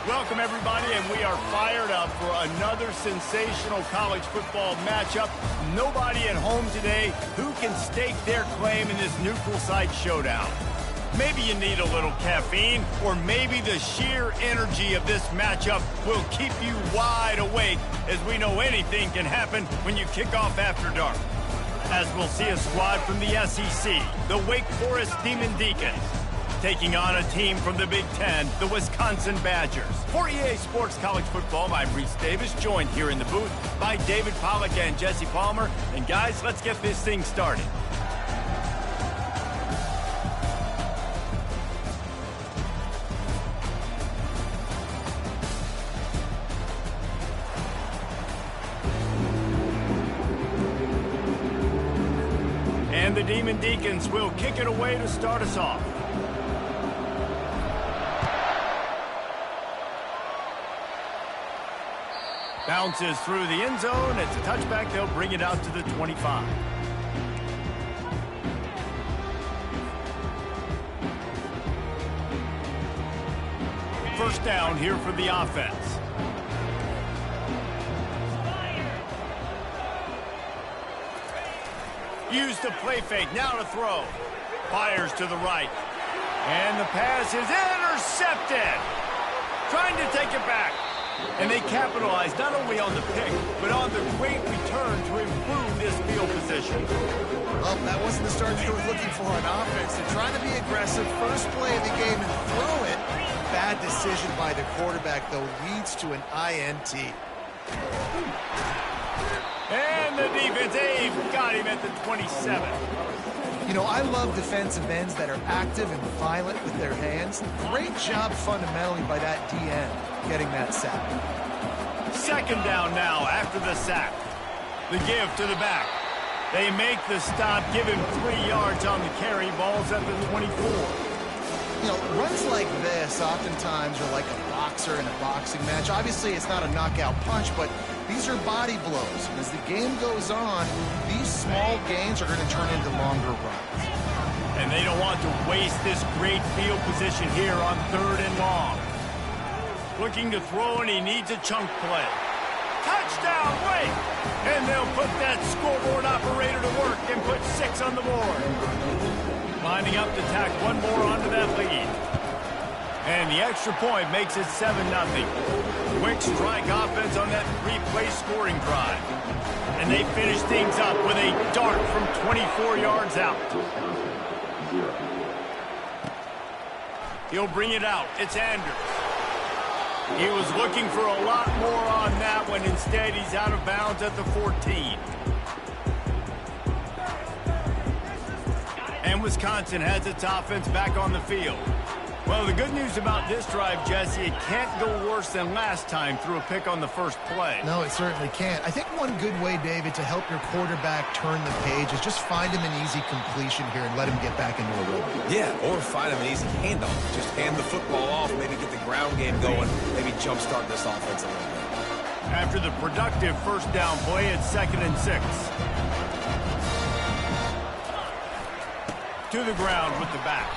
Welcome, everybody, and we are fired up for another sensational college football matchup. Nobody at home today who can stake their claim in this neutral site showdown. Maybe you need a little caffeine, or maybe the sheer energy of this matchup will keep you wide awake, as we know anything can happen when you kick off after dark. As we'll see a squad from the SEC, the Wake Forest Demon Deacons, taking on a team from the Big Ten, the Wisconsin Badgers. For EA Sports College Football, I'm Reese Davis, joined here in the booth by David Pollack and Jesse Palmer. And guys, let's get this thing started. And the Demon Deacons will kick it away to start us off. Bounces through the end zone. It's a touchback. They'll bring it out to the 25. First down here for the offense. Use the play fake. Now to throw. Fires to the right. And the pass is intercepted. Trying to take it back. And they capitalize not only on the pick, but on the great return to improve this field position. Well, that wasn't the start they were looking for on offense. They're trying to be aggressive, first play of the game, and throw it. Bad decision by the quarterback, though, leads to an INT. And the defense, got him at the 27. You know, I love defensive ends that are active and violent with their hands. Great job fundamentally by that DN getting that sack. Second down now after the sack. The give to the back. They make the stop, give him 3 yards on the carry. Ball's at the 24. You know, runs like this oftentimes are like a boxer in a boxing match. Obviously, it's not a knockout punch, but these are body blows. And as the game goes on, these small gains are going to turn into longer runs. And they don't want to waste this great field position here on 3rd and long. Looking to throw, and he needs a chunk play. Touchdown, Wake! And they'll put that scoreboard operator to work and put 6 on the board. Lining up to tack one more onto that lead. And the extra point makes it 7-0. Quick strike offense on that 3-play scoring drive. And they finish things up with a dart from 24 yards out. He'll bring it out. It's Anders. He was looking for a lot more on that one. Instead, he's out of bounds at the 14. And Wisconsin has its offense back on the field. Well, the good news about this drive, Jesse, it can't go worse than last time through a pick on the first play. No, it certainly can't. I think one good way, David, to help your quarterback turn the page is just find him an easy completion here and let him get back into a rhythm. Yeah, or find him an easy handoff. Just hand the football off, maybe get the ground game going, maybe jumpstart this offense a little bit. After the productive first down play, it's 2nd and 6. To the ground with the back.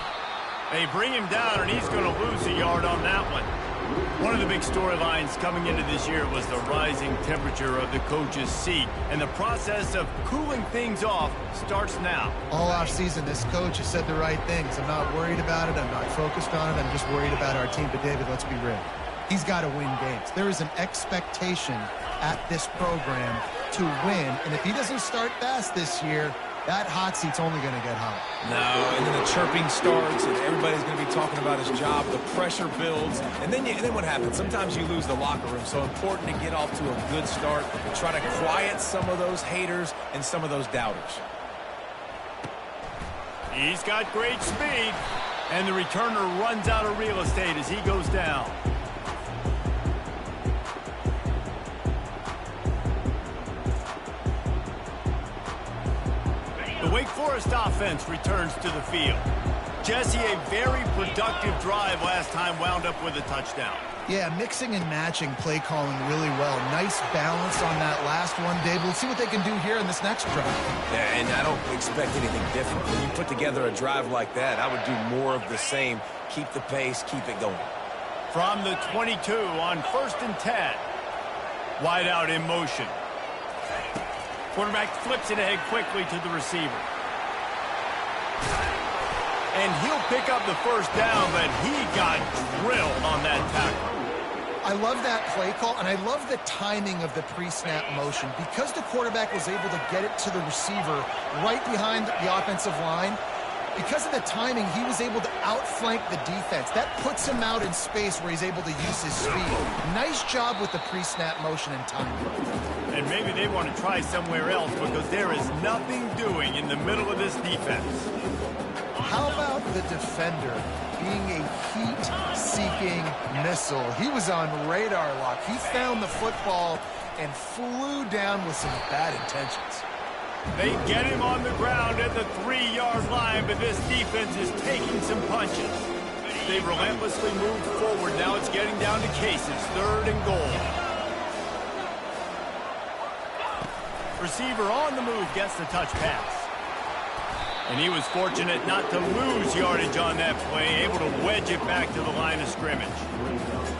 They bring him down, and he's going to lose a yard on that one. One of the big storylines coming into this year was the rising temperature of the coach's seat, and the process of cooling things off starts now. All offseason, this coach has said the right things. I'm not worried about it. I'm not focused on it. I'm just worried about our team. But, David, let's be real. He's got to win games. There is an expectation at this program to win, and if he doesn't start fast this year, that hot seat's only going to get hot. No, and then the chirping starts, and everybody's going to be talking about his job. The pressure builds, and then what happens? Sometimes you lose the locker room. So important to get off to a good start and try to quiet some of those haters and some of those doubters. He's got great speed, and the returner runs out of real estate as he goes down. The Wake Forest offense returns to the field. Jesse, a very productive drive last time wound up with a touchdown. Yeah, mixing and matching play calling really well. Nice balance on that last one, Dave. We'll see what they can do here in this next drive. Yeah, and I don't expect anything different. When you put together a drive like that, I would do more of the same. Keep the pace, keep it going. From the 22 on 1st and 10. Wide out in motion. Quarterback flips it ahead quickly to the receiver. And he'll pick up the first down, but he got drilled on that tackle. I love that play call, and I love the timing of the pre-snap motion. Because the quarterback was able to get it to the receiver right behind the offensive line, because of the timing, he was able to outflank the defense. That puts him out in space where he's able to use his speed. Nice job with the pre-snap motion and timing. And maybe they want to try somewhere else because there is nothing doing in the middle of this defense. How about the defender being a heat-seeking missile? He was on radar lock. He found the football and flew down with some bad intentions. They get him on the ground at the 3-yard line, but this defense is taking some punches. They relentlessly move forward. Now it's getting down to cases. 3rd and goal. Receiver on the move gets the touch pass. And he was fortunate not to lose yardage on that play, able to wedge it back to the line of scrimmage.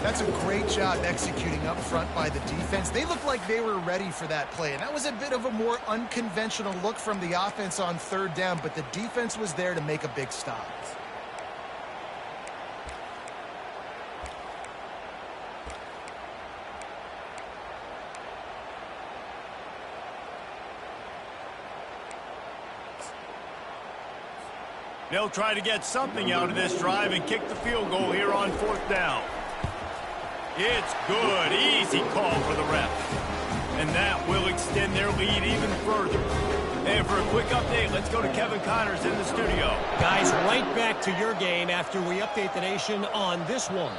That's a great job executing up front by the defense. They looked like they were ready for that play, and that was a bit of a more unconventional look from the offense on 3rd down, but the defense was there to make a big stop. They'll try to get something out of this drive and kick the field goal here on 4th down. It's good. Easy call for the ref. And that will extend their lead even further. And for a quick update, let's go to Kevin Connors in the studio. Guys, right back to your game after we update the nation on this one.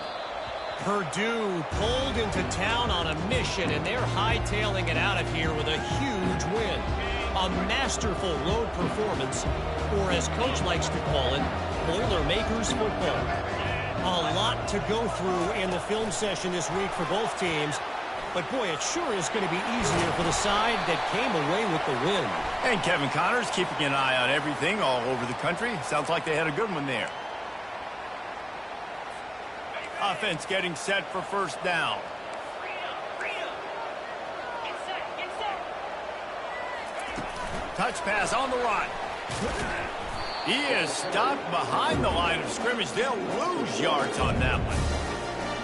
Purdue pulled into town on a mission, and they're hightailing it out of here with a huge win. A masterful road performance, or as Coach likes to call it, Boilermakers football. A lot to go through in the film session this week for both teams, but boy, it sure is going to be easier for the side that came away with the win. And Kevin Connors keeping an eye on everything all over the country. Sounds like they had a good one there. Offense getting set for 1st down. Touch pass on the run. He is stopped behind the line of scrimmage. They'll lose yards on that one.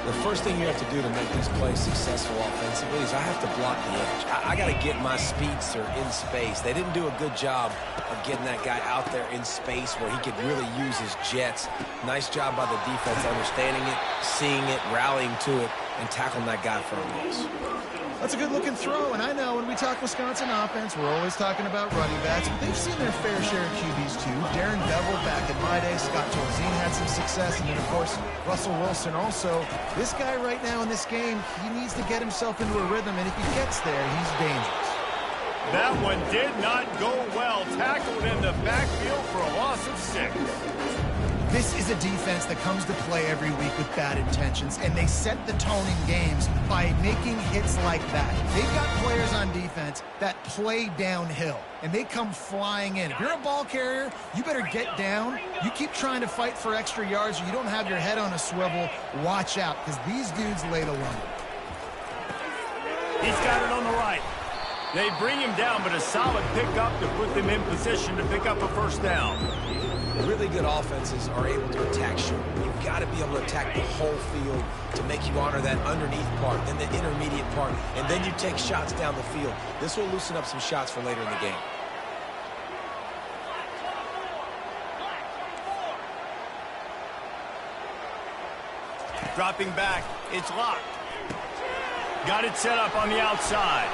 The first thing you have to do to make these plays successful offensively is I have to block the edge. I got to get my speedster in space. They didn't do a good job of getting that guy out there in space where he could really use his jets. Nice job by the defense understanding it, seeing it, rallying to it, and tackling that guy for a loss. That's a good-looking throw, and I know when we talk Wisconsin offense, we're always talking about running backs, but they've seen their fair share of QBs too. Darren Bevel back in my day, Scott Torzine had some success, and then, of course, Russell Wilson also. This guy right now in this game, he needs to get himself into a rhythm, and if he gets there, he's dangerous. That one did not go well. Tackled in the backfield for a loss of 6. This is a defense that comes to play every week with bad intentions, and they set the tone in games by making hits like that. They've got players on defense that play downhill, and they come flying in. If you're a ball carrier, you better get down. You keep trying to fight for extra yards, or you don't have your head on a swivel. Watch out, because these dudes lay the lumber. He's got it on the right. They bring him down, but a solid pickup to put them in position to pick up a 1st down. Really good offenses are able to attack short. You've got to be able to attack the whole field to make you honor that underneath part, then the intermediate part, and then you take shots down the field. This will loosen up some shots for later in the game. Dropping back, it's locked. Got it set up on the outside.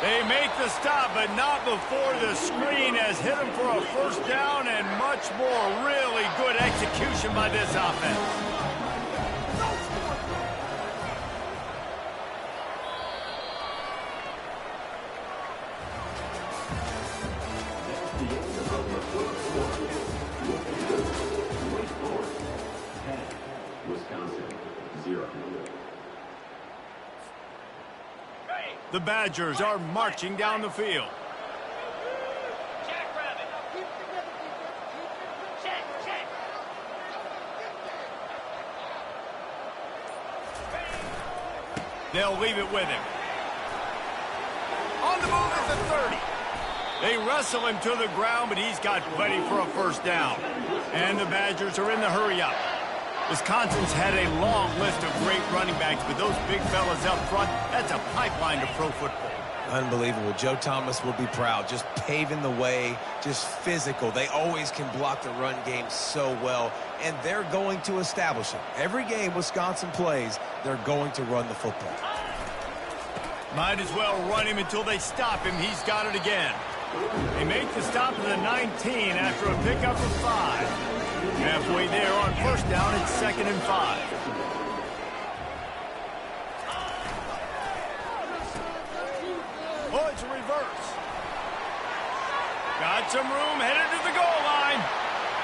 They make the stop, but not before the screen has hit him for a 1st down, and much more really good execution by this offense. Wisconsin, 0. The Badgers are marching down the field. They'll leave it with him. On the move at the 30. They wrestle him to the ground, but he's got plenty for a first down. And the Badgers are in the hurry-up. Wisconsin's had a long list of great running backs, but those big fellas up front, that's a pipeline to pro football. Unbelievable. Joe Thomas will be proud. Just paving the way, just physical. They always can block the run game so well, and they're going to establish it. Every game Wisconsin plays, they're going to run the football. Might as well run him until they stop him. He's got it again. They make the stop at the 19 after a pickup of 5. Halfway there on first down, it's 2nd and 5. Oh, it's a reverse. Got some room, headed to the goal line.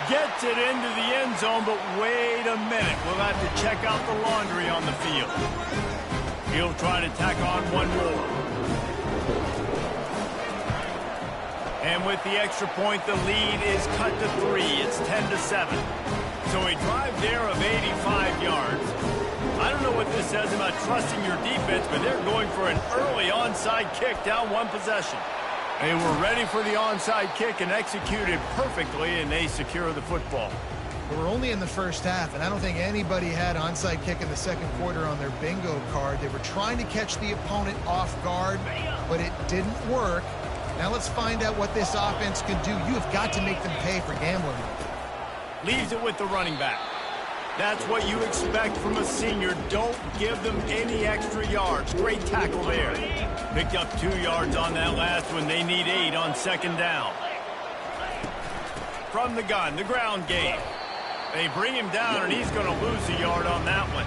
Gets it into the end zone, but wait a minute. We'll have to check out the laundry on the field. He'll try to tack on one more. And with the extra point, the lead is cut to 3. It's 10-7. So a drive there of 85 yards. I don't know what this says about trusting your defense, but they're going for an early onside kick down one possession. They were ready for the onside kick and executed perfectly, and they secure the football. We're only in the first half, and I don't think anybody had onside kick in the second quarter on their bingo card. They were trying to catch the opponent off guard, but it didn't work. Now let's find out what this offense can do. You have got to make them pay for gambling. Leaves it with the running back. That's what you expect from a senior. Don't give them any extra yards. Great tackle there. Picked up 2 yards on that last one. They need 8 on 2nd down. From the gun, the ground game. They bring him down, and he's going to lose a yard on that one.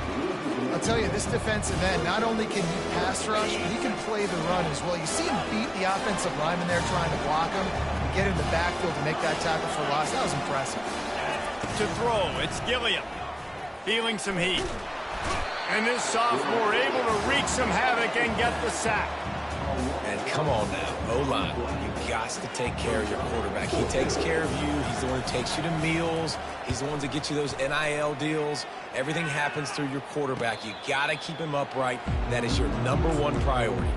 I'll tell you, this defensive end, not only can he pass rush, but he can play the run as well. You see him beat the offensive lineman there trying to block him and get in the backfield to make that tackle for loss. That was impressive. To throw, it's Gilliam. Feeling some heat. And this sophomore able to wreak some havoc and get the sack. And come on now, O-line, you got to take care of your quarterback. He takes care of you. He's the one who takes you to meals. He's the one to get you those NIL deals. Everything happens through your quarterback. You got to keep him upright. That is your #1 priority.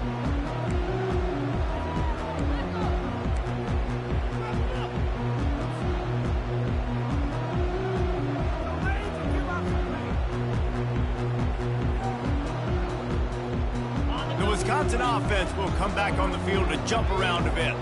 Wisconsin offense will come back on the field to jump around a bit.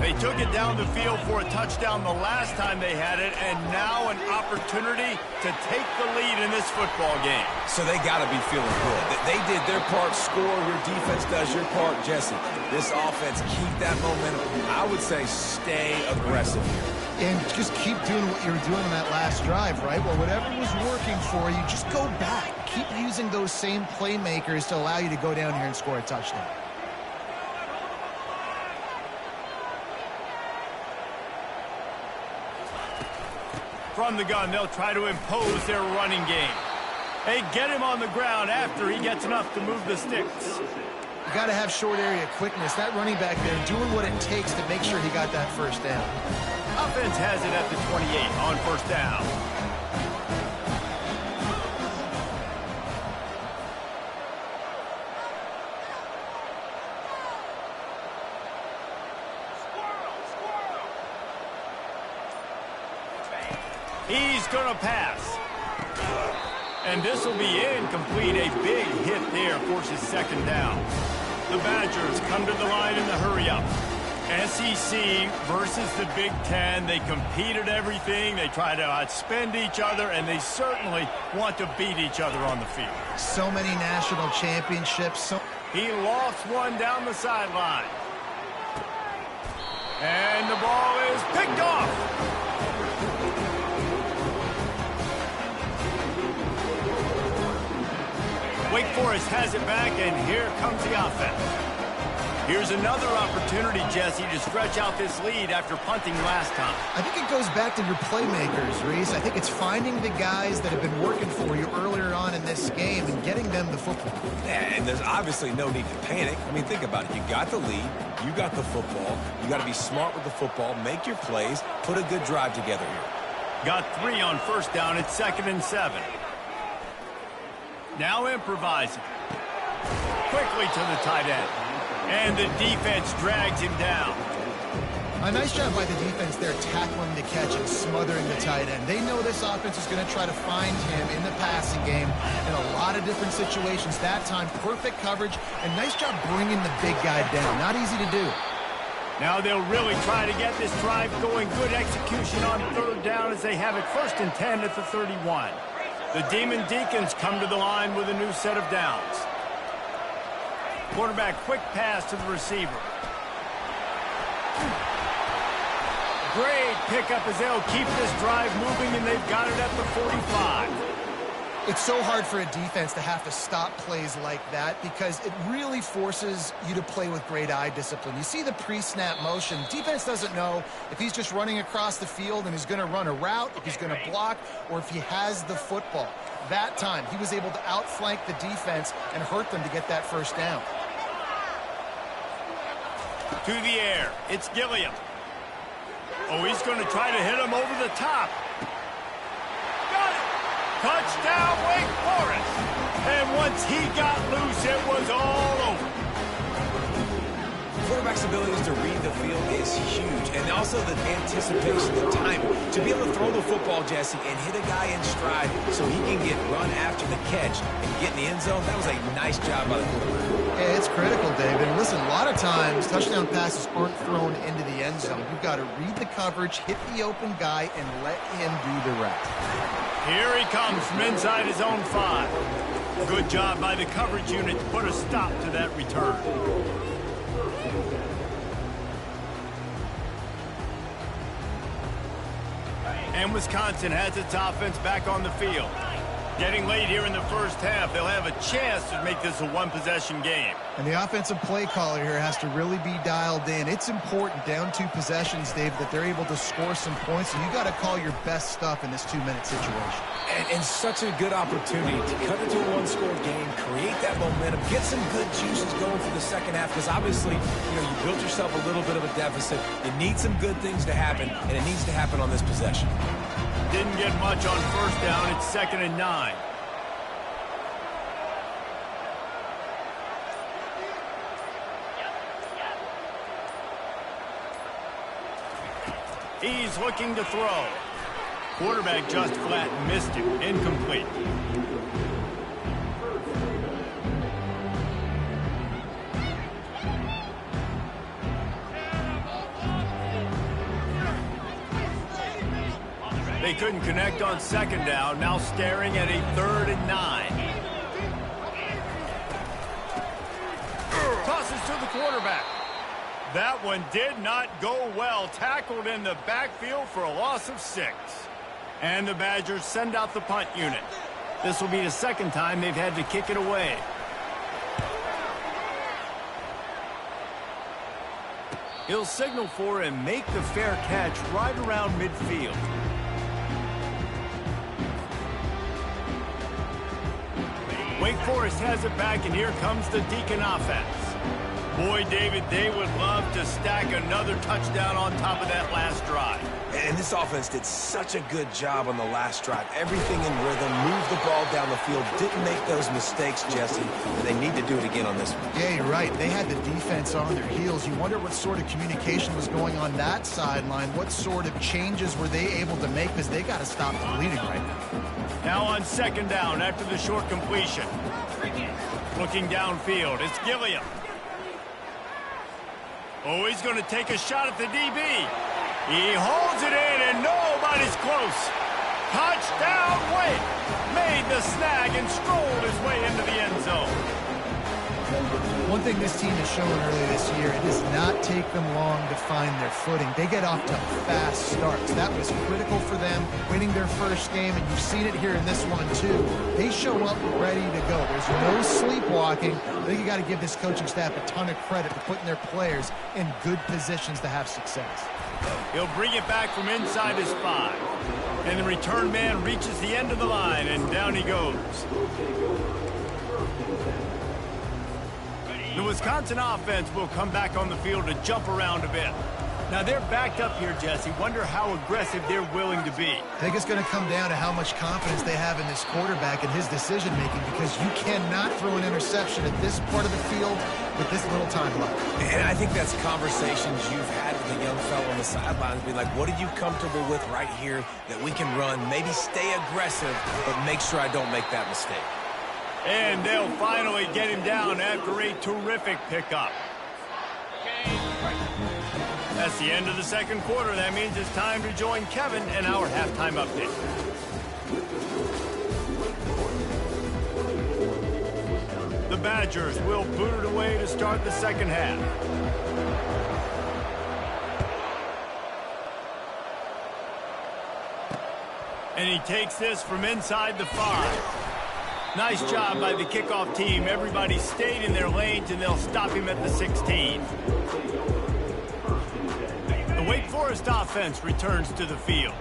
They took it down the field for a touchdown the last time they had it, and now an opportunity to take the lead in this football game. So they got to be feeling good. They did their part, score. Your defense does your part, Jesse. This offense, keep that momentum. I would say stay aggressive here. And just keep doing what you were doing on that last drive, right? Well, whatever was working for you, just go back. Keep using those same playmakers to allow you to go down here and score a touchdown. From the gun, they'll try to impose their running game. They get him on the ground after he gets enough to move the sticks. You got to have short area quickness. That running back there doing what it takes to make sure he got that first down. Offense has it at the 28 on first down. He's going to pass. And this will be incomplete. A big hit there forces 2nd down. The Badgers come to the line in the hurry-up. SEC versus the Big Ten. They compete at everything. They try to outspend each other, and they certainly want to beat each other on the field. So many national championships. He lofts one down the sideline. And the ball is picked off. Wake Forest has it back, and here comes the offense. Here's another opportunity, Jesse, to stretch out this lead after punting last time. I think it goes back to your playmakers, Reese. I think it's finding the guys that have been working for you earlier on in this game and getting them the football. Yeah, and there's obviously no need to panic. I mean, think about it. You got the lead. You got the football. You got to be smart with the football. Make your plays. Put a good drive together here. Got 3 on first down. It's 2nd and 7. Now improvising. quickly to the tight end. And the defense drags him down. A nice job by the defense there tackling the catch and smothering the tight end. They know this offense is going to try to find him in the passing game in a lot of different situations. That time, perfect coverage, and nice job bringing the big guy down. Not easy to do. Now they'll really try to get this drive going. Good execution on third down as they have it 1st and 10 at the 31. The Demon Deacons come to the line with a new set of downs. Quarterback quick pass to the receiver. Great pickup as they'll keep this drive moving, and they've got it at the 45. It's so hard for a defense to have to stop plays like that because it really forces you to play with great eye discipline. You see the pre-snap motion. Defense doesn't know if he's just running across the field and he's going to run a route, if he's going to block, or if he has the football. That time, he was able to outflank the defense and hurt them to get that first down. To the air, it's Gilliam. Oh, he's going to try to hit him over the top. Got it! Touchdown, Wake Forest! And once he got loose, it was all over. Quarterback's abilities to read the field is huge, and also the anticipation, the timing. To be able to throw the football, Jesse, and hit a guy in stride so he can get run after the catch and get in the end zone, that was a nice job by the quarterback. Yeah, it's critical, David. And listen, a lot of times, touchdown passes aren't thrown into the end zone. You've got to read the coverage, hit the open guy, and let him do the rest. Here he comes from inside his own 5. Good job by the coverage unit to put a stop to that return. And Wisconsin has its offense back on the field. Getting late here in the first half, they'll have a chance to make this a one-possession game. And the offensive play caller here has to really be dialed in. It's important down 2 possessions, Dave, that they're able to score some points. And you got to call your best stuff in this 2-minute situation. And such a good opportunity to cut into a one-score game, create that momentum, get some good juices going for the second half. Because obviously, you built yourself a little bit of a deficit. You need some good things to happen, and it needs to happen on this possession. Didn't get much on first down. It's 2nd and 9. He's looking to throw. Quarterback just flat missed it. Incomplete. They couldn't connect on 2nd down. Now staring at a 3rd and 9. Tosses to the quarterback. That one did not go well. Tackled in the backfield for a loss of 6. And the Badgers send out the punt unit. This will be the 2nd time they've had to kick it away. He'll signal for and make the fair catch right around midfield. Wake Forest has it back, and here comes the Deacon offense. Boy, David, they would love to stack another touchdown on top of that last drive. And this offense did such a good job on the last drive. Everything in rhythm, moved the ball down the field, didn't make those mistakes, Jesse. And they need to do it again on this one. Yeah, you're right. They had the defense on their heels. You wonder what sort of communication was going on that sideline. What sort of changes were they able to make, because they got to stop the bleeding right now. Now on 2nd down after the short completion. Looking downfield, it's Gilliam. Oh, he's going to take a shot at the DB. He holds it in, and nobody's close. Touchdown, Wake. Made the snag and strolled his way into the end zone. One thing this team has shown early this year, it does not take them long to find their footing. They get off to fast starts. That was critical for them, winning their first game, and you've seen it here in this one too. They show up ready to go. There's no sleepwalking. I think you got to give this coaching staff a ton of credit for putting their players in good positions to have success. He'll bring it back from inside his 5. And the return man reaches the end of the line, and down he goes. The Wisconsin offense will come back on the field to jump around a bit. Now they're backed up here, Jesse. Wonder how aggressive they're willing to be. I think it's going to come down to how much confidence they have in this quarterback and his decision-making, because you cannot throw an interception at this part of the field with this little time left. And I think that's conversations you've had with a young fellow on the sidelines. Be like, what are you comfortable with right here that we can run? Maybe stay aggressive, but make sure I don't make that mistake. And they'll finally get him down after a terrific pickup. That's the end of the second quarter. That means it's time to join Kevin and our halftime update. The Badgers will boot it away to start the second half. And he takes this from inside the 5. Nice job by the kickoff team. Everybody stayed in their lanes, and they'll stop him at the 16. The Wake Forest offense returns to the field.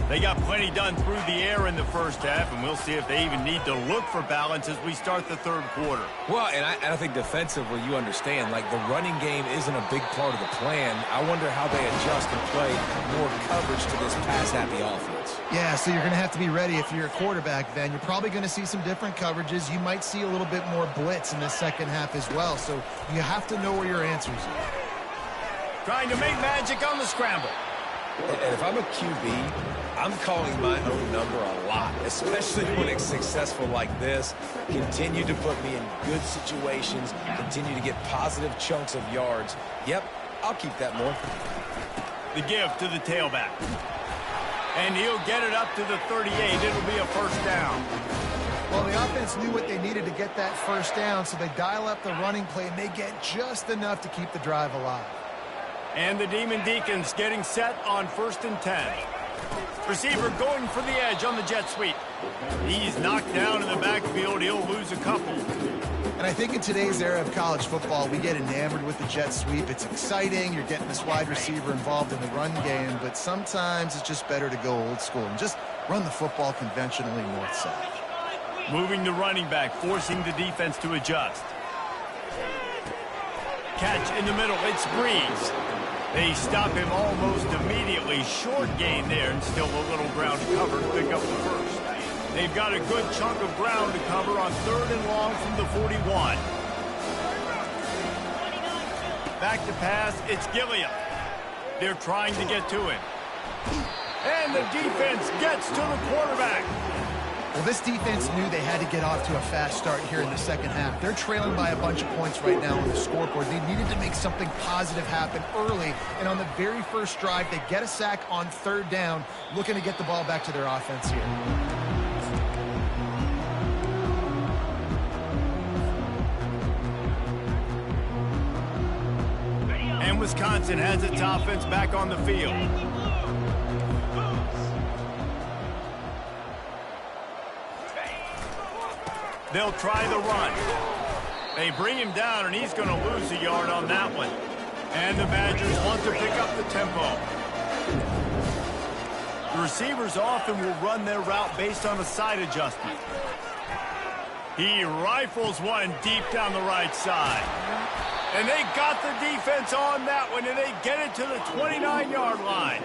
They got plenty done through the air in the first half, and we'll see if they even need to look for balance as we start the third quarter. Well, and I think defensively, you understand, like the running game isn't a big part of the plan. I wonder how they adjust and play more coverage to this pass-happy offense. Yeah, so you're going to have to be ready if you're a quarterback then. You're probably going to see some different coverages. You might see a little bit more blitz in the second half as well, so you have to know where your answers are. Trying to make magic on the scramble. And if I'm a QB, I'm calling my own number a lot, especially when it's successful like this. Continue to put me in good situations, continue to get positive chunks of yards. Yep, I'll keep that more. The give to the tailback. And he'll get it up to the 38. It'll be a first down. Well, the offense knew what they needed to get that first down, so they dial up the running play, and they get just enough to keep the drive alive. And the Demon Deacons getting set on 1st and 10. Receiver going for the edge on the jet sweep. He's knocked down in the backfield. He'll lose a couple. And I think in today's era of college football, we get enamored with the jet sweep. It's exciting. You're getting this wide receiver involved in the run game, but sometimes it's just better to go old school and just run the football conventionally north-south. Moving the running back, forcing the defense to adjust. Catch in the middle. It's Breeze. They stop him almost immediately. Short gain there, and still a little ground to cover to pick up the first. They've got a good chunk of ground to cover on 3rd and long from the 41. Back to pass, it's Gilliam. They're trying to get to him. And the defense gets to the quarterback. Well, this defense knew they had to get off to a fast start here in the second half. They're trailing by a bunch of points right now on the scoreboard. They needed to make something positive happen early, and on the very first drive, they get a sack on 3rd down, looking to get the ball back to their offense here. And Wisconsin has its offense back on the field. They'll try the run. They bring him down, and he's going to lose a yard on that one. And the Badgers want to pick up the tempo. The receivers often will run their route based on a side adjustment. He rifles one deep down the right side. And they got the defense on that one, and they get it to the 29-yard line.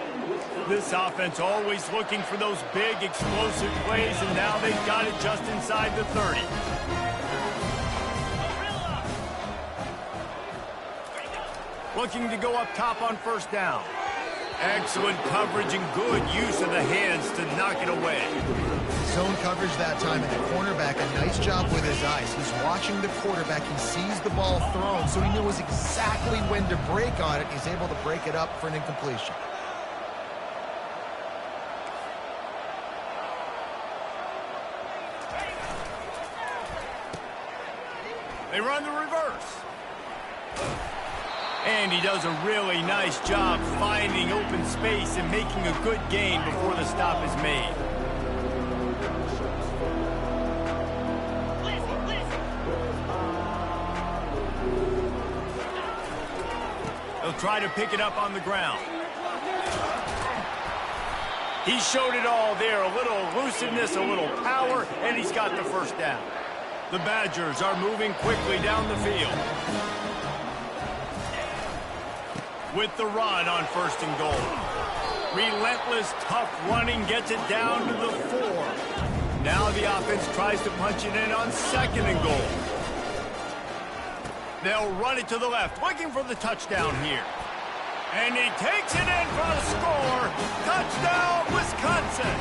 This offense always looking for those big, explosive plays, and now they've got it just inside the 30. Looking to go up top on 1st down. Excellent coverage and good use of the hands to knock it away. Zone coverage that time, and the cornerback, a nice job with his eyes. He's watching the quarterback. He sees the ball thrown, so he knows exactly when to break on it. He's able to break it up for an incompletion. They run the reverse. And he does a really nice job finding open space and making a good gain before the stop is made. They'll try to pick it up on the ground. He showed it all there. A little elusiveness, a little power, and he's got the first down. The Badgers are moving quickly down the field. with the run on 1st and goal. Relentless, tough running gets it down to the 4. Now the offense tries to punch it in on 2nd and goal. They'll run it to the left, looking for the touchdown here. And he takes it in for the score. Touchdown, Wisconsin.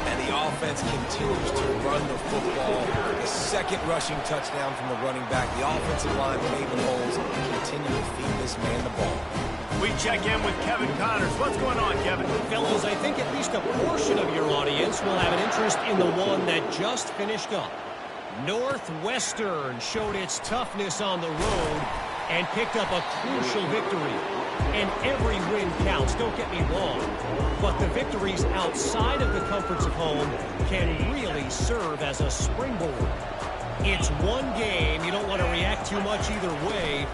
And the offense continues to run the football. The 2nd rushing touchdown from the running back. The offensive line paving holes and continue to feed this man the ball. We check in with Kevin Connors. What's going on, Kevin? Fellows, I think at least a portion of your audience will have an interest in the one that just finished up. Northwestern showed its toughness on the road and picked up a crucial victory. And every win counts, don't get me wrong. But the victories outside of the comforts of home can really serve as a springboard. It's one game. You don't want to react too much either way.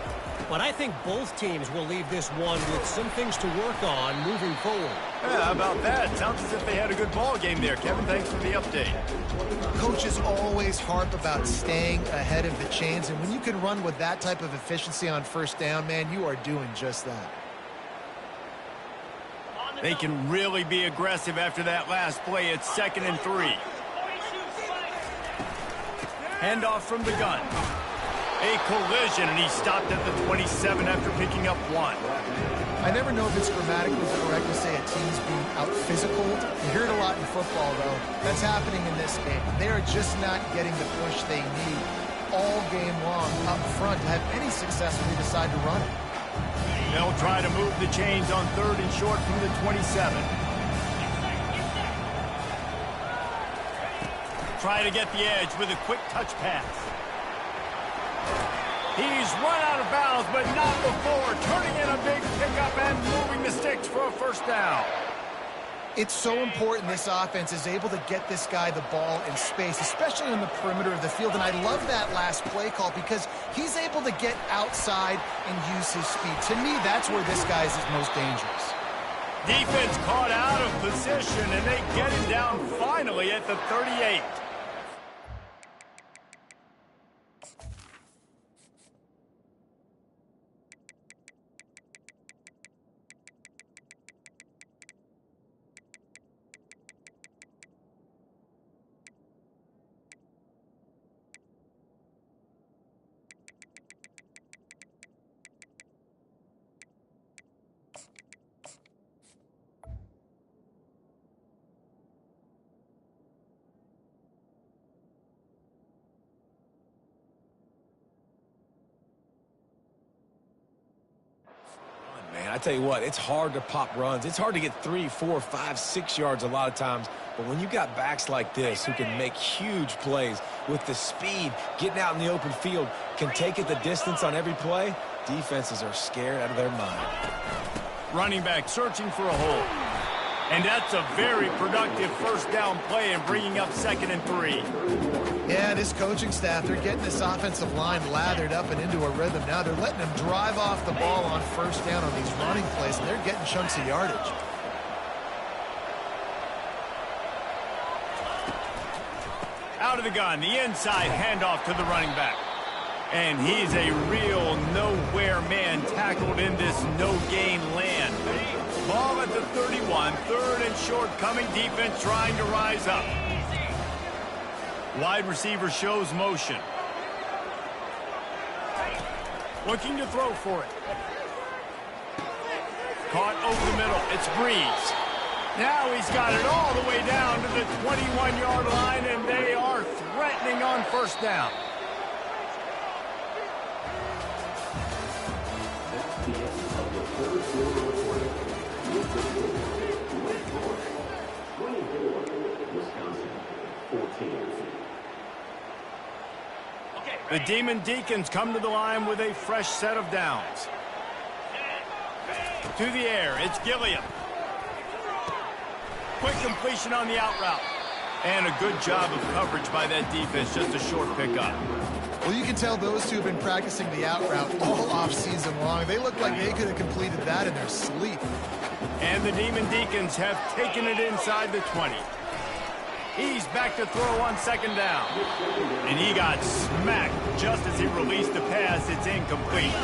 But I think both teams will leave this one with some things to work on moving forward. Yeah, how about that? Sounds as if they had a good ball game there, Kevin. Thanks for the update. Coaches always harp about staying ahead of the chains, and when you can run with that type of efficiency on 1st down, man, you are doing just that. They can really be aggressive after that last play. It's 2nd and 3. Handoff from the gun. A collision, and he stopped at the 27 after picking up 1. I never know if it's grammatically correct to say a team's being out-physical. You hear it a lot in football, though. That's happening in this game. They are just not getting the push they need all game long up front to have any success when they decide to run it. They'll try to move the chains on 3rd and short from the 27. Try to get the edge with a quick touch pass. He's run out of bounds, but not before. Turning in a big pickup and moving the sticks for a 1st down. It's so important this offense is able to get this guy the ball in space, especially on the perimeter of the field. And I love that last play call because he's able to get outside and use his speed. To me, that's where this guy is most dangerous. Defense caught out of position, and they get him down finally at the 38. Man, I tell you what, it's hard to pop runs. It's hard to get 3, 4, 5, 6 yards a lot of times. But when you got backs like this who can make huge plays with the speed, getting out in the open field, can take it the distance on every play, defenses are scared out of their mind. Running back searching for a hole. And that's a very productive 1st down play and bringing up 2nd and 3. Yeah, this coaching staff, they're getting this offensive line lathered up and into a rhythm now. They're letting them drive off the ball on 1st down on these running plays, and they're getting chunks of yardage. Out of the gun, the inside handoff to the running back. And he's a real nowhere man tackled in this no-gain land. Ball at the 31, 3rd and short, coming defense trying to rise up. Wide receiver shows motion. Looking to throw for it. Caught over the middle. It's Breeze. Now he's got it all the way down to the 21-yard line, and they are threatening on 1st down. The Demon Deacons come to the line with a fresh set of downs. To the air, it's Gilliam. Quick completion on the out route. And a good job of coverage by that defense, just a short pickup. Well, you can tell those two have been practicing the out route all off-season long. They look like they could have completed that in their sleep. And the Demon Deacons have taken it inside the 20. He's back to throw on 2nd down. And he got smacked just as he released the pass. It's incomplete.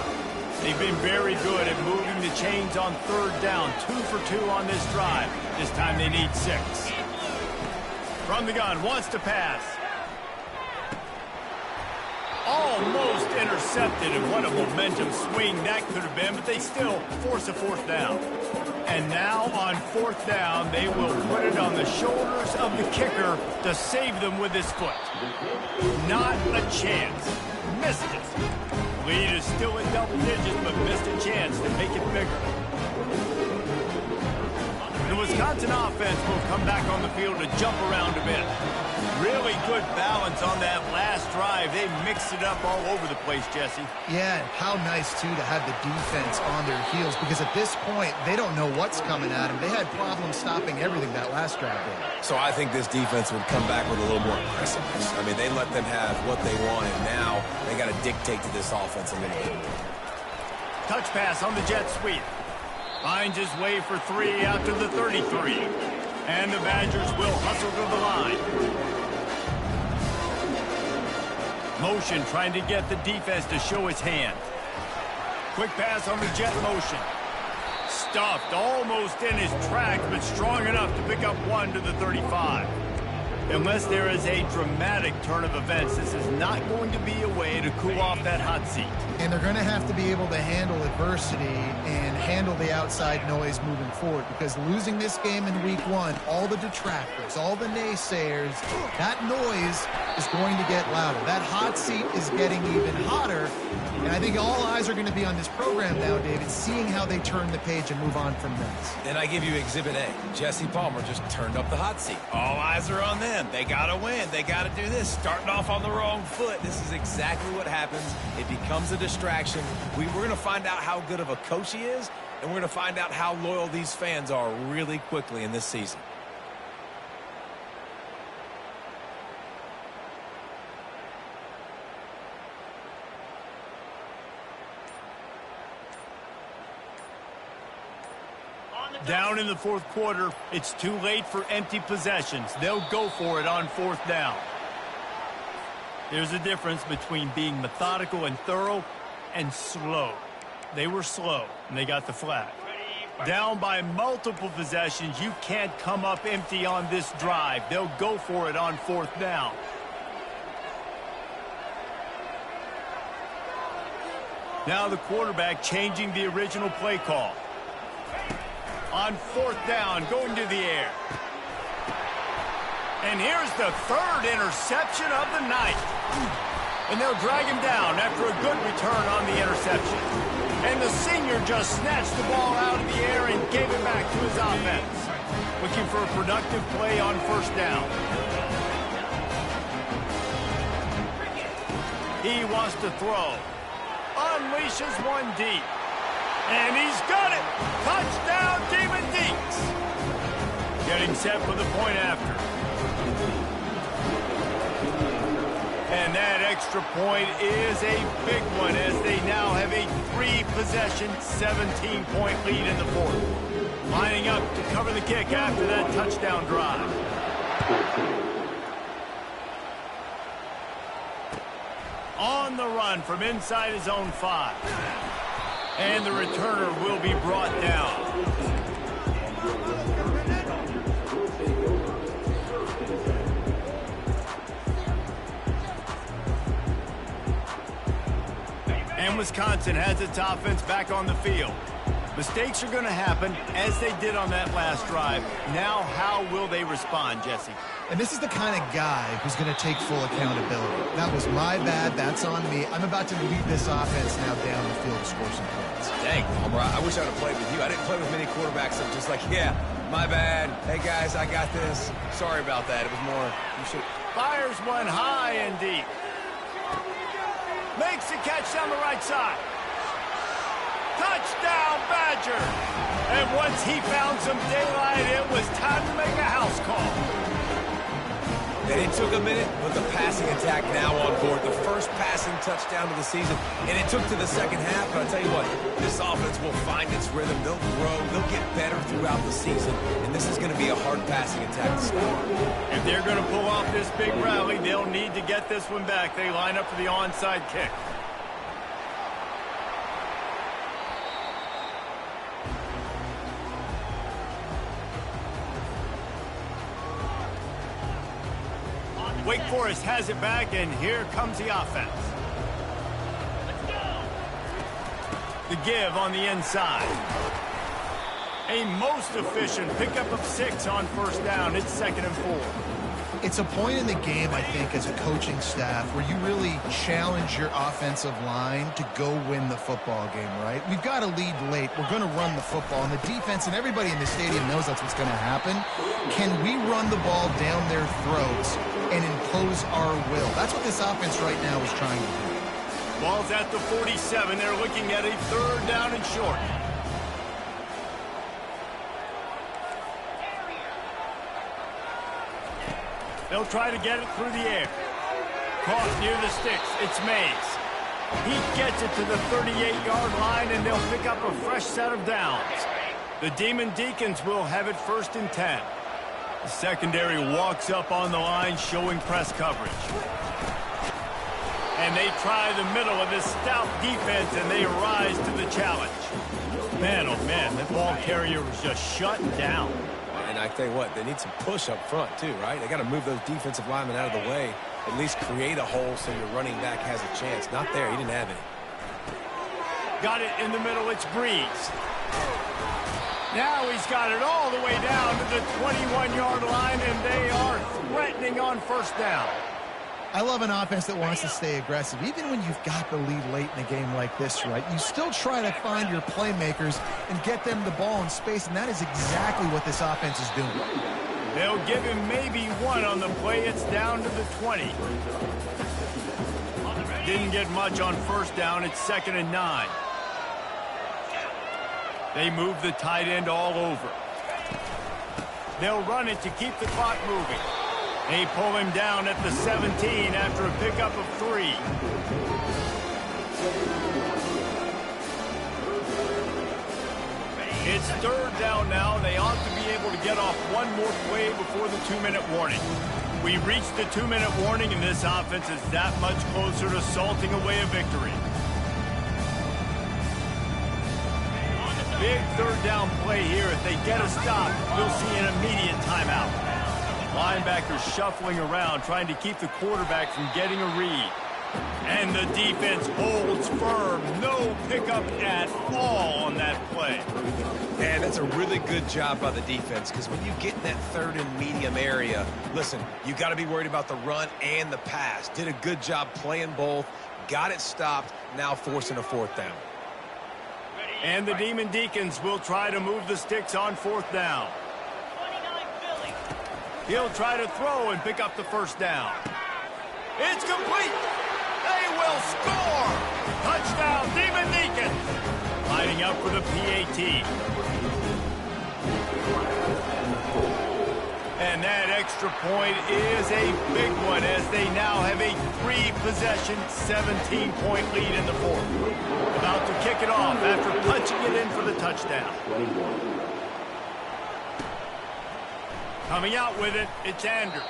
They've been very good at moving the chains on third down. 2 for 2 on this drive. This time they need 6. From the gun, wants to pass. Almost intercepted, and what a momentum swing that could have been, but they still force a 4th down. And now on 4th down, they will put it on the shoulders of the kicker to save them with his foot. Not a chance. Missed it. Lead is still in double digits, but missed a chance to make it bigger. The Wisconsin offense will come back on the field to jump around a bit. Really good balance on that last drive. They mixed it up all over the place, Jesse. Yeah, how nice, too, to have the defense on their heels, because at this point, they don't know what's coming at them. They had problems stopping everything that last drive did. So I think this defense would come back with a little more aggressiveness. I mean, they let them have what they want, and now they got to dictate to this offense a little bit. Touch pass on the jet sweep. Finds his way for 3 out to the 33. And the Badgers will hustle to the line. Motion trying to get the defense to show his hand. Quick pass on the jet motion. Stuffed almost in his tracks, but strong enough to pick up 1 to the 35. Unless there is a dramatic turn of events, this is not going to be a way to cool off that hot seat. And they're going to have to be able to handle adversity and handle the outside noise moving forward, because losing this game in week 1, all the detractors, all the naysayers, that noise is going to get louder. That hot seat is getting even hotter. And I think all eyes are going to be on this program now, David, seeing how they turn the page and move on from this. Then I give you Exhibit A. Jesse Palmer just turned up the hot seat. All eyes are on them. They got to win. They got to do this. Starting off on the wrong foot. This is exactly what happens. It becomes a distraction. We're going to find out how good of a coach he is, and we're going to find out how loyal these fans are really quickly in this season. Down in the 4th quarter, it's too late for empty possessions. They'll go for it on 4th down. There's a difference between being methodical and thorough and slow. They were slow, and they got the flag. Down by multiple possessions, you can't come up empty on this drive. They'll go for it on 4th down. Now the quarterback changing the original play call. On 4th down, going to the air. And here's the 3rd interception of the night. And they'll drag him down after a good return on the interception. And the senior just snatched the ball out of the air and gave it back to his offense. Looking for a productive play on 1st down. He wants to throw. Unleashes one deep. And he's got it! Touchdown, Demon Deeks! Getting set for the point after. And that extra point is a big one, as they now have a 3-possession, 17-point lead in the 4th. Lining up to cover the kick after that touchdown drive. On the run from inside his own 5. And the returner will be brought down. And Wisconsin has its offense back on the field. Mistakes are going to happen, as they did on that last drive. Now, how will they respond, Jesse? And this is the kind of guy who's going to take full accountability. That was my bad. That's on me. I'm about to lead this offense now down the field to score some points. Dang, Palmer, I wish I would have played with you. I didn't play with many quarterbacks. I'm just like, yeah, my bad. Hey, guys, I got this. Sorry about that. It was more, you should. Fires one high and deep. Makes the catch down the right side. Touchdown, Badger! And once he found some daylight, it was time to make a house call. And it took a minute, but the passing attack now on board. The first passing touchdown of the season. And it took to the second half, but I'll tell you what, this offense will find its rhythm. They'll grow. They'll get better throughout the season. And this is going to be a hard passing attack to start. If they're going to pull off this big rally, they'll need to get this one back. They line up for the onside kick. Wake Forest has it back, and here comes the offense. The give on the inside. A most efficient pickup of 6 on first down. It's 2nd and 4. It's a point in the game, I think, as a coaching staff where you really challenge your offensive line to go win the football game, right? We've got to lead late. We're going to run the football. And the defense and everybody in the stadium knows that's what's going to happen. Can we run the ball down their throats and impose our will? That's what this offense right now is trying to do. Ball's at the 47. They're looking at a 3rd down and short. They'll try to get it through the air. Caught near the sticks. It's Mays. He gets it to the 38-yard line, and they'll pick up a fresh set of downs. The Demon Deacons will have it 1st and 10. The secondary walks up on the line, showing press coverage. And they try the middle of this stout defense, and they rise to the challenge. Man, oh man, that ball carrier was just shut down. And I tell you what, they need some push up front too, right? They got to move those defensive linemen out of the way, at least create a hole so your running back has a chance. Not there, he didn't have it. Got it in the middle, it's Breeze. Now he's got it all the way down to the 21-yard line, and they are threatening on first down. I love an offense that wants to stay aggressive. Even when you've got the lead late in a game like this, right, you still try to find your playmakers and get them the ball in space, and that is exactly what this offense is doing. They'll give him maybe 1 on the play. It's down to the 20. Didn't get much on first down. It's 2nd and 9. They move the tight end all over. They'll run it to keep the clock moving. They pull him down at the 17 after a pickup of 3. It's 3rd down now. They ought to be able to get off one more play before the 2-minute warning. We reached the 2-minute warning, and this offense is that much closer to salting away a victory. Big 3rd down play here. If they get a stop, we'll see an immediate timeout. Linebackers shuffling around, trying to keep the quarterback from getting a read. And the defense holds firm. No pickup at all on that play. And that's a really good job by the defense, because when you get in that 3rd and medium area, listen, you got to be worried about the run and the pass. Did a good job playing both, got it stopped, now forcing a 4th down. And the Demon Deacons will try to move the sticks on 4th down. He'll try to throw and pick up the 1st down. It's complete. They will score. Touchdown, Demon Deacons. Lining up for the PAT. And that extra point is a big one, as they now have a 3-possession, 17-point lead in the 4th. About to kick it off after punching it in for the touchdown. Coming out with it, it's Anders.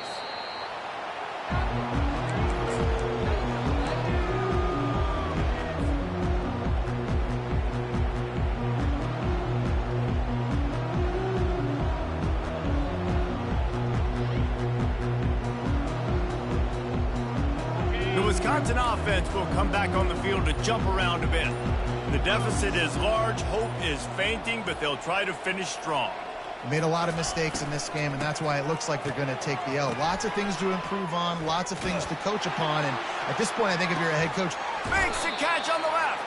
The Wisconsin offense will come back on the field to jump around a bit. The deficit is large, hope is fainting, but they'll try to finish strong. Made a lot of mistakes in this game, and that's why it looks like they're going to take the L. Lots of things to improve on, lots of things to coach upon, and at this point, I think if you're a head coach... Makes the catch on the left.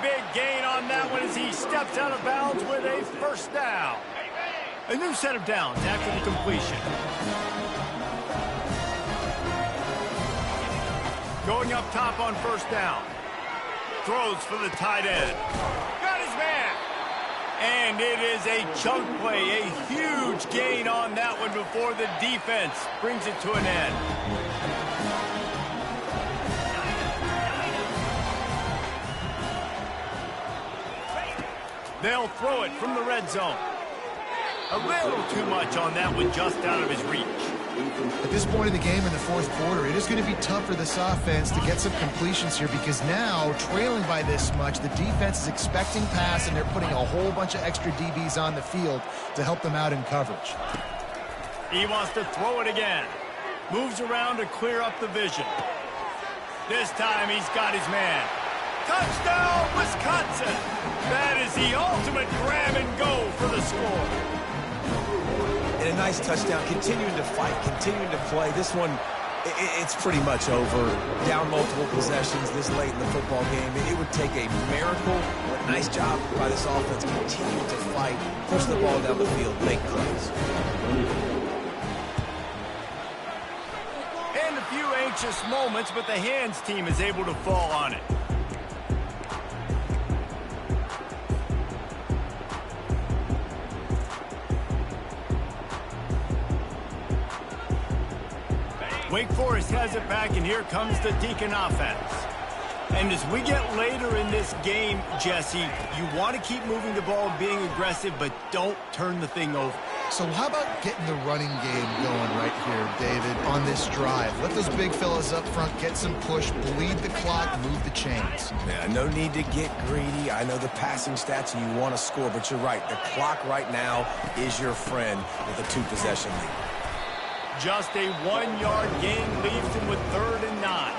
Big gain on that one as he steps out of bounds with a 1st down. A new set of downs after the completion. Going up top on 1st down. Throws for the tight end. Got his man. And it is a chunk play, a huge gain on that one before the defense brings it to an end. They'll throw it from the red zone. A little too much on that one, just out of his reach. At this point in the game in the 4th quarter, it is going to be tough for this offense to get some completions here, because now, trailing by this much, the defense is expecting pass, and they're putting a whole bunch of extra DBs on the field to help them out in coverage. He wants to throw it again. Moves around to clear up the vision. This time he's got his man. Touchdown, Wisconsin! That is the ultimate grab and go for the score. And a nice touchdown, continuing to fight, continuing to play. This one, it's pretty much over. Down multiple possessions this late in the football game. It would take a miracle, but a nice job by this offense continuing to fight, push the ball down the field, make plays. And a few anxious moments, but the hands team is able to fall on it. Wake Forest has it back, and here comes the Deacon offense. And as we get later in this game, Jesse, you want to keep moving the ball, being aggressive, but don't turn the thing over. So how about getting the running game going right here, David, on this drive? Let those big fellas up front get some push, bleed the clock, move the chains. Yeah, no need to get greedy. I know the passing stats and you want to score, but you're right. The clock right now is your friend with a 2-possession lead. Just a 1-yard gain leaves him with 3rd and 9.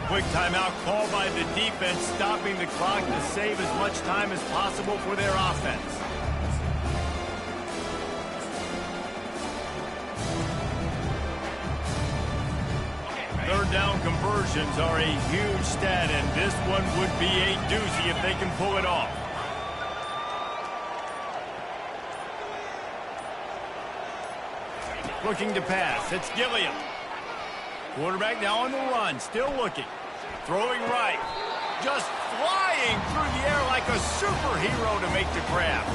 Quick timeout call by the defense, stopping the clock to save as much time as possible for their offense. Third down conversions are a huge stat, and this one would be a doozy if they can pull it off. Looking to pass. It's Gilliam. Quarterback now on the run. Still looking. Throwing right. Just flying through the air like a superhero to make the grab.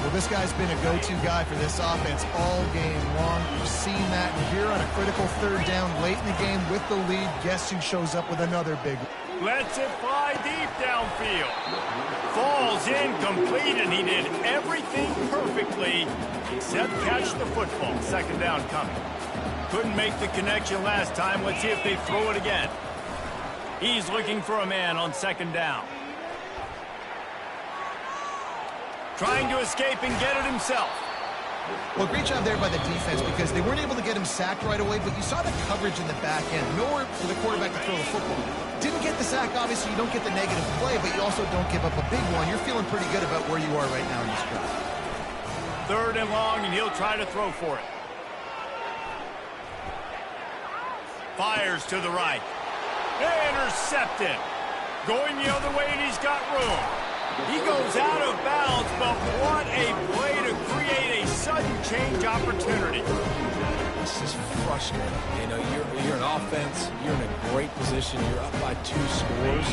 Well, this guy's been a go-to guy for this offense all game long. You've seen that here on a critical 3rd down late in the game with the lead. Guess who shows up with another big one? Lets it fly deep downfield. Falls incomplete, and he did everything perfectly except catch the football. 2nd down coming. Couldn't make the connection last time. Let's see if they throw it again. He's looking for a man on 2nd down. Trying to escape and get it himself. Well, great job there by the defense because they weren't able to get him sacked right away, but you saw the coverage in the back end. Nowhere for the quarterback to throw the football. Didn't get the sack, obviously. You don't get the negative play, but you also don't give up a big one. You're feeling pretty good about where you are right now in this drive. 3rd and long, and he'll try to throw for it. Fires to the right. Intercepted. Going the other way, and he's got room. He goes out of bounds, but what a play to create a sudden change opportunity. This is frustrating. You know, you're an offense. You're in a great position. You're up by 2 scores.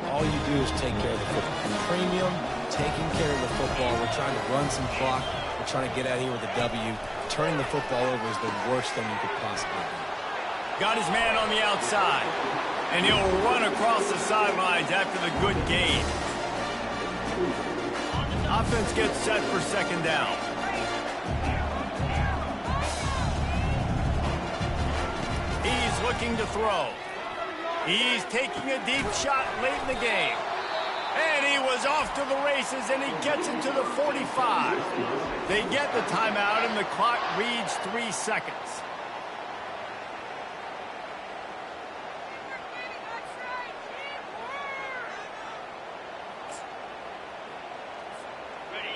All you do is take care of the football. Premium, taking care of the football. We're trying to run some clock. We're trying to get out of here with a W. Turning the football over is the worst thing you could possibly do. Got his man on the outside, and he'll run across the sidelines after the good gain. Offense gets set for 2nd down. He's looking to throw. He's taking a deep shot late in the game. And he was off to the races, and he gets into the 45. They get the timeout, and the clock reads 3 seconds.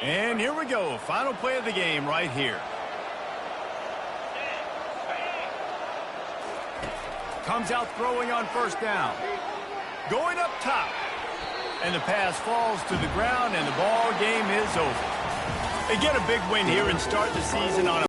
And here we go. Final play of the game right here. Comes out throwing on 1st down. Going up top. And the pass falls to the ground, and the ball game is over. They get a big win here and start the season on a